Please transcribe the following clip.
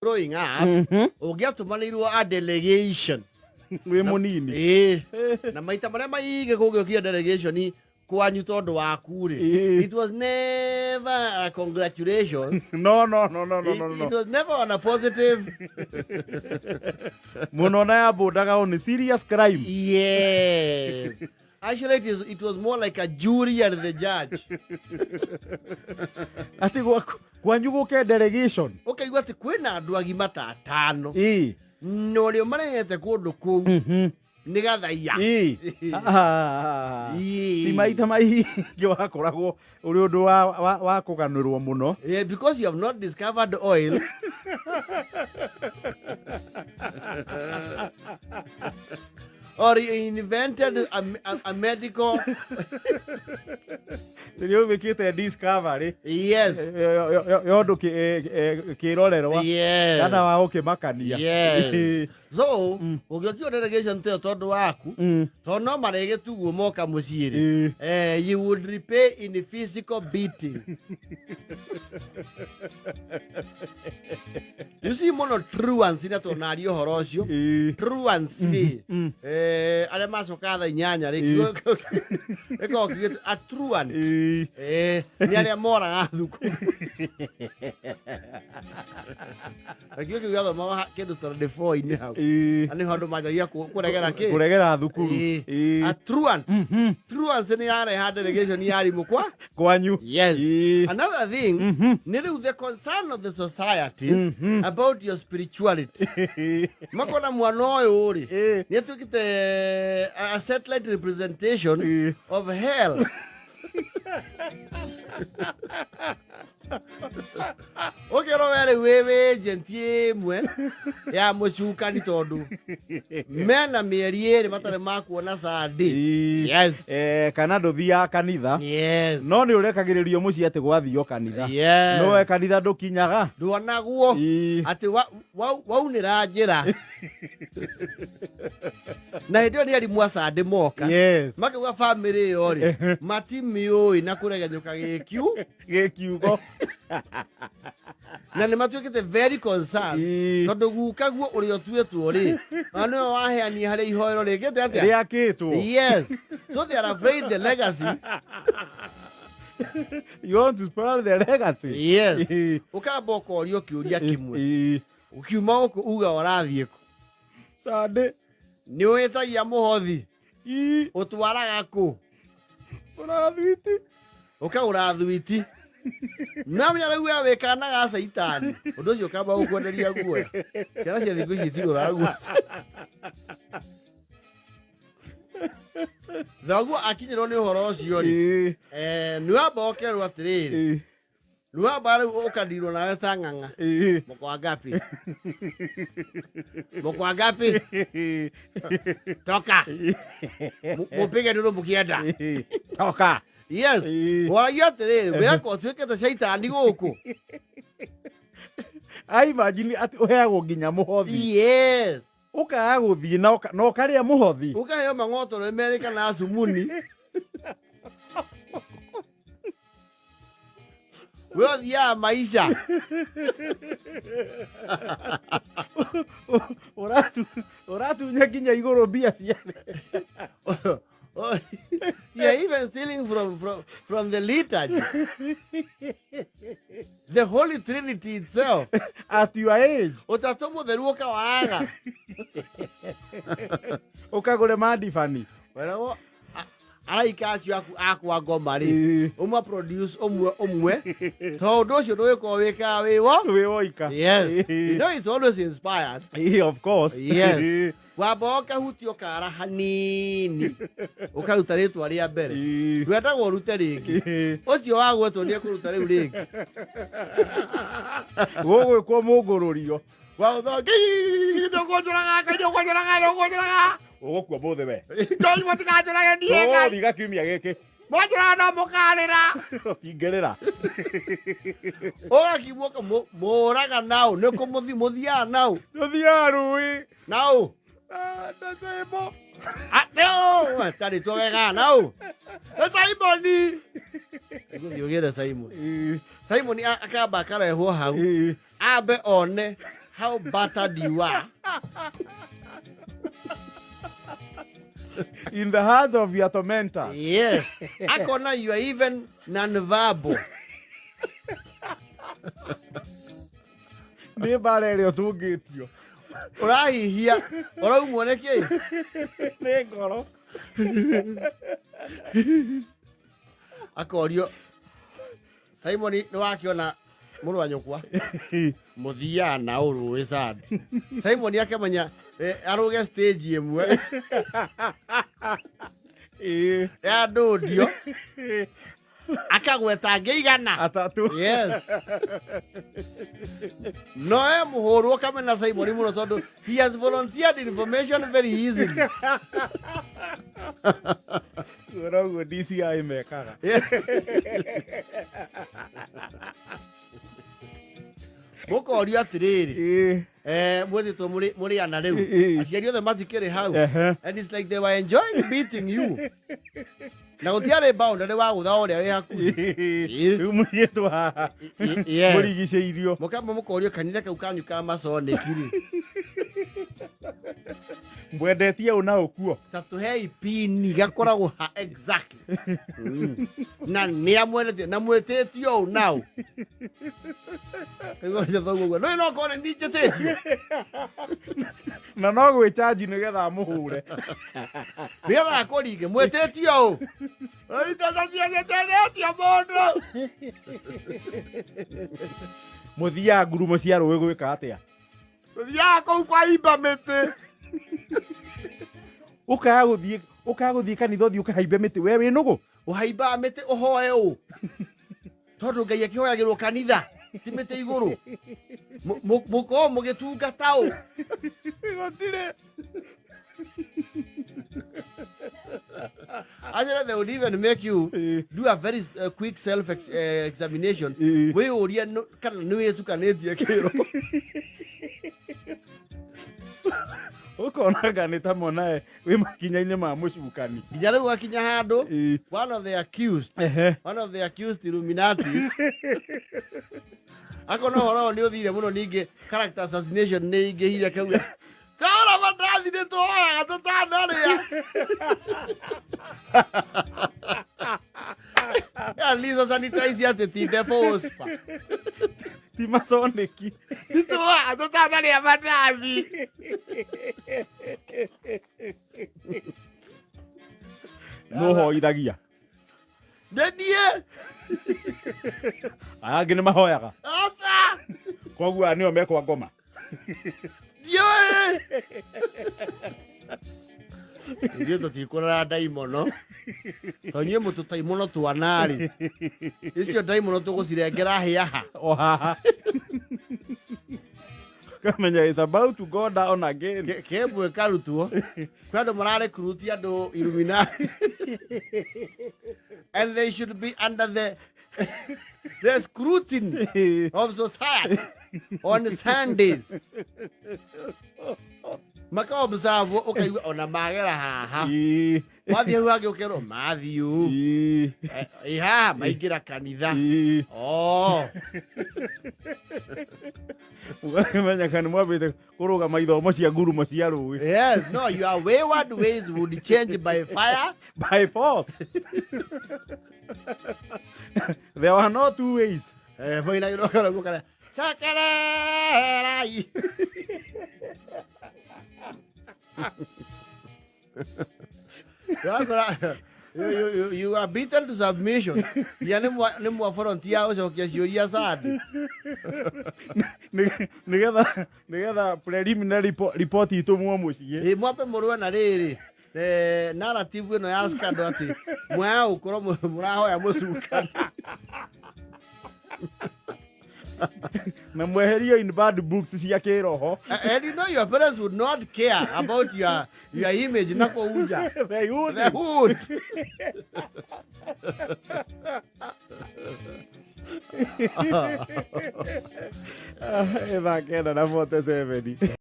growing up, ungiatumanirwo a delegation. We munini. Na maita maria maige kugiokia delegation kwanyu tondu waku ri. It was never a congratulations. No. It was never on a positive. Munona ya bodaga on serious crime. Yes. Actually, it was more like a jury and the judge. Ati kwanyu guke delegation. Okay, gwati kwina andu agima ta atano. No rio marehete kundu kuu. Ni gathaia. Ti maita maingĩ wakoragwo uri undu wa kuganurwo muno. Yeah, because you have not discovered oil. Or you invented a medical. You make it a discovery. Yes. Yondu kirorerwa. Yes. Kana wa ukimakania. Yes. So, ugiokia delegation te tondu waku, to no marege tuguo moka muciiri. You would repay in physical beating. You see mono truants ina to nario horo ucio. Truants ni. Ale macoka tha inyanya ri. Eko kigetu a truant. Ni ale moraga thukuru. Akio kigatho mama kindu start the 4 ini hau. Ani handu majagia kuregera ki? Kuregera thukuru. A truant. Truants ni yare delegation yari mukwa kwanyu. Yes. Another thing, the concern of the society about your spirituality. Makona mwana oyo uri. Ni atukite a satellite representation of hell. Okay, no very wewe gentie mwe ya muchuka ni tondu mena mieriere matare makuona sadi. Yes. Kana nduthia kanitha. Yes. No ni urekagiririo muci ati gwathio kanitha. Yes. No kanitha ndukinyaga. Nduonagwo ati waunira njira. Na hidio ni ali mwasade moka. Yes. Makigwa family yori mati mioi na kuregenyuka gikiugo. Na ni matuikite very concerned tondu gukaguo uri otuetu ri ano waheani hari ihoero rigete atia riakitwo. Yes, so they are afraid the legacy. You want to spoil the legacy? Yes. Ukamba ukorio kiuria kimwe ukiuma uko uga orathie ku sade ni wetagia muhothi utwaraga ku urathwiti ukagura thwiti na mya rĩu ya wekanaga saitani undu ucio kamba gukwenderia guoya ciana cia thikũ ici tigũragua thaguo akinyĩrwo nĩ ũhoro ũcio rĩ nĩ wamba ũkerwo atĩrĩrĩ nĩ wamba rĩu ũkandirwo nawe ta ng'ang'a mũkwa ngapi toka mũpige ndũrũ mũkĩenda toka. Yes. Waragia atĩrĩrĩ weka ũtuĩkĩte caitani gũkũ. I imagine ati uheagwo nginya muhothi. Yes. Ukaga guthii na ukaria muhothi. Ukaheo mang'otoro Amerika na sumuni. Wewe dia maisha. Oratu nyaginya iguru bia ciane. Oh, yeah, even stealing from the liturgy. The Holy Trinity itself. At your age. Utatomo the ruoka waaga. Ukagure madifani. Well, araikaci aku agoma ri uma produce omwe tondu ucio nduiko wika wiwo ika. Yes. You know it's always inspired. Of course. Yes. Wamba ukahutio kara hanini ukaruta ritwa ria mbere ndwendagwo urute ringi ucio wagwetwo ni kuruta riu ringi gugwikwo mungururio wathongi ndogonjoraga ugukua muthe we toi mutikanjorage ndiega thiga kiumia giki mwajora no mukarira ingerera ogakimuoka moraga nao niko muthia nao tuthia rui nao ndasebo ateo tari twega nao Simoni guthio gere Simoni akamba karehwo hau abe one how battered you are. In the hands of your tormentors. Yes. Akona, you are even non-verbal. Nĩ mbara ĩrĩa ũtũngĩtio. Ũrahihia, ũraumwo nĩkĩ? Nĩ ngoro. Akorio, Simon nĩ wakĩona mũrũ wa nyũkwa. Mũthiaga na ũrũĩ sad. Simon akĩmenya arũge stage ĩmwe. Ya ndũndio. Akagweta ngĩigana. Atatũ. Yes. No mũhũrwo kamena Simon mũno tondũ he has volunteered information very easily. Ũrauguo DCI mekaga. Mũkorio atĩrĩrĩ. Mwĩthĩtwo mũrĩ ana rĩu. Aciari othe matikĩrĩ hau. And it's like they were enjoying beating you. Na gũtiarĩ boundary wa gũtha ũrĩa wĩ hakuhĩ. Rĩu mũirĩtu haha. Mũrigicĩirio. Mũkamba mũkorio kanitha kau kanyu ka maconeki-rĩ. Mwendetie ũũ na ũkuo. Ta tũhe ipini gakoragwo ha exactly. Na nĩ amwendetie na mwĩtĩtio ũũ nao. Kaigua thoguo. No ĩno korwo nĩ njĩtĩtio. Na no gwĩchanji nĩgetha mũhũre. Nĩgetha akũringe mwĩtĩtio ũũ. Ĩtĩtio mũndũ. Mũthiaga ngurumo cia rũĩ gwĩka atĩa? Mũthiaga kũu kwa imba mĩtĩ. Ũkaga gũthiĩ kanitha ũthiĩ ũkahaimbe mĩtĩ we wĩ nũgũ. Ũhaimbaga mĩtĩ ũhoe ũũ. Tondũ Ngai akĩhoyagĩrwo kanitha ti mĩtĩ igũrũ. Mũkorwo mũgĩtungata ũũ. Gũtirĩ. Actually, they would even make you do a very quick self-examination. We uria kana nĩ wĩcukanĩtie kĩro. Ũkonaga nĩ ta mona wĩ makinya-inĩ ma mũcukani. Nginya rĩu akinya handũ, one of the accused Illuminatis. Akona ũhoro nĩ ũthire mũno ningĩ character assassination nĩ ingĩhire kauga. Tara mandathi nĩ tũhoyaga tũtanarĩa. At least sanitize atĩ ti defospa. Ti maconeki. Nĩ tũhoyaga tũtanarĩa mandathi. No hoithagia. Nĩ niĩ. Aya angĩ nĩ mahoyaga. Aca. Koguo nĩo mekwa ngoma. Ndiũĩ. Ithuĩ tũtikũrora ndaimono. To inyuĩ mũtũtaimono twana-rĩ. Icio ndaimono tũgũcirengera hĩaha. O haha. Kamenya is about to go down again. Kembwe karutwo. Kwĩ andũ mararecruit andũ Illuminati. And they should be under the scrutiny of society on Sundays. Maka observe ukaigua ona magera haha. Wathiĩ hau hangĩ ũkerwo Matthew. Iha maingĩra kanitha. Ũkamenya kana mwambĩte kũrũgama ithomo cia ngurumo cia rũĩ. Yes, no, your wayward ways would change by fire. By force. There were no two ways. Voina irokora gukara. Sakerai. You are beaten to submission. Ya nĩ mwavolunteer ũcokia ciũria sad. Nĩgetha preliminary report itumwo mũciĩ. Mwambe mũrũe na rĩrĩ. Narrative ĩno ya scandal atĩ mwaya gũkorwo mũrahoya mũcukani. Na mweherio in bad books cia kĩroho. And you know your parents would not care about your image na kũunja. They would. They would. Eva kenda na 47.